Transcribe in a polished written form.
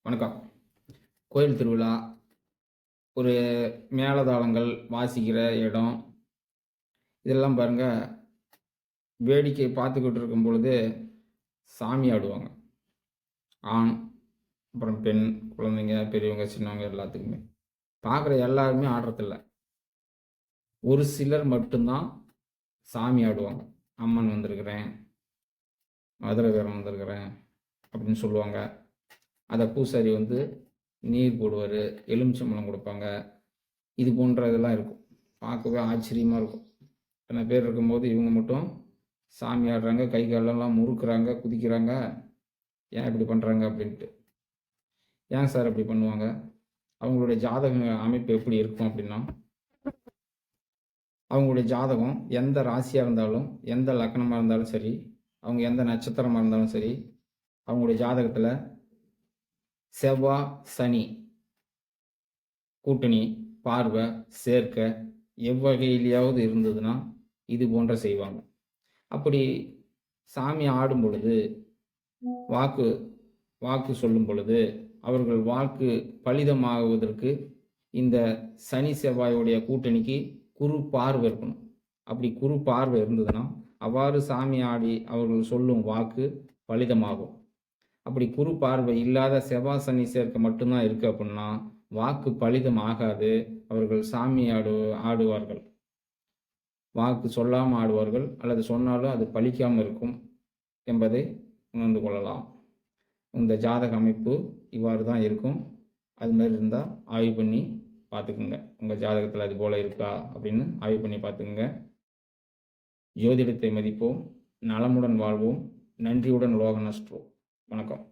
வணக்கம். கோயில் திருவிழா, ஒரு மேளதாளங்கள் வாசிக்கிற இடம், இதெல்லாம் பாருங்க, வேடிக்கை பார்த்துக்கிட்டு இருக்கும் பொழுது சாமி ஆடுவாங்க. ஆண், அப்புறம் பெண், குழந்தைங்க, பெரியவங்க, சின்னவங்க எல்லாத்துக்குமே. பார்க்குற எல்லாருமே ஆடுறதில்ல. ஒரு சிலர் மட்டும் தான் சாமி ஆடுவாங்க. அம்மன் வந்திருக்கிறேன், மதுரை வீரன் வந்திருக்கிறேன் அப்படின்னு சொல்லுவாங்க. அத பூசாரி வந்து நீர் போடுவாரு, எலுமிச்சம்பழம் குடுப்பாங்க. இது போன்ற இதெல்லாம் இருக்கும். பார்க்கவே ஆச்சரியமா இருக்கும். இத்தனை பேர் இருக்கும்போது இவங்க மட்டும் சாமி ஆடுறாங்க, கை காலெல்லாம் முறுக்குறாங்க, குதிக்கிறாங்க. ஏன் இப்படி பண்றாங்க அப்படின்ட்டு. ஏன் சார் அப்படி பண்ணுவாங்க? அவங்களுடைய ஜாதக அமைப்பு எப்படி இருக்கும் அப்படின்னா, அவங்களுடைய ஜாதகம் எந்த ராசியா இருந்தாலும், எந்த லக்னமா இருந்தாலும் சரி, அவங்க எந்த நட்சத்திரமா இருந்தாலும் சரி, அவங்களுடைய ஜாதகத்துல செவ்வாய், சனி கூட்டணி, பார்வை, சேர்க்கை எவ்வகையிலயாவது இருந்ததுன்னா, இது போன்ற செய்வாங்க. அப்படி சாமி ஆடும் பொழுது, வாக்கு வாக்கு சொல்லும் பொழுது, அவர்கள் வாக்கு பலிதமாகுவதற்கு இந்த சனி, செவ்வாயுடைய கூட்டணிக்கு குரு பார்வை இருக்கணும். அப்படி குரு பார்வை இருந்ததுன்னா, அவ்வாறு சாமி ஆடி அவர்கள் சொல்லும் வாக்கு பலிதமாகும். அப்படி குரு பார்வை இல்லாத செவ்வாய், சனி சேர்க்கை மட்டும்தான் இருக்கு அப்படின்னா, வாக்கு பலிதம் ஆகாது. அவர்கள் சாமி ஆடுவார்கள். வாக்கு சொல்லாம ஆடுவார்கள், அல்லது சொன்னாலும் அது பலிக்காம இருக்கும் என்பதை உணர்ந்து கொள்ளலாம். இந்த ஜாதக அமைப்பு இவ்வாறு தான் இருக்கும். அது மாதிரி இருந்தால் ஆய்வு பண்ணி பார்த்துக்குங்க. உங்கள் ஜாதகத்தில் அது போல இருக்கா அப்படின்னு ஆய்வு பண்ணி பார்த்துக்குங்க. ஜோதிடத்தை மதிப்போம், நலமுடன் வாழ்வோம், நன்றியுடன் லோக நஷ்டோம். வணக்கம்.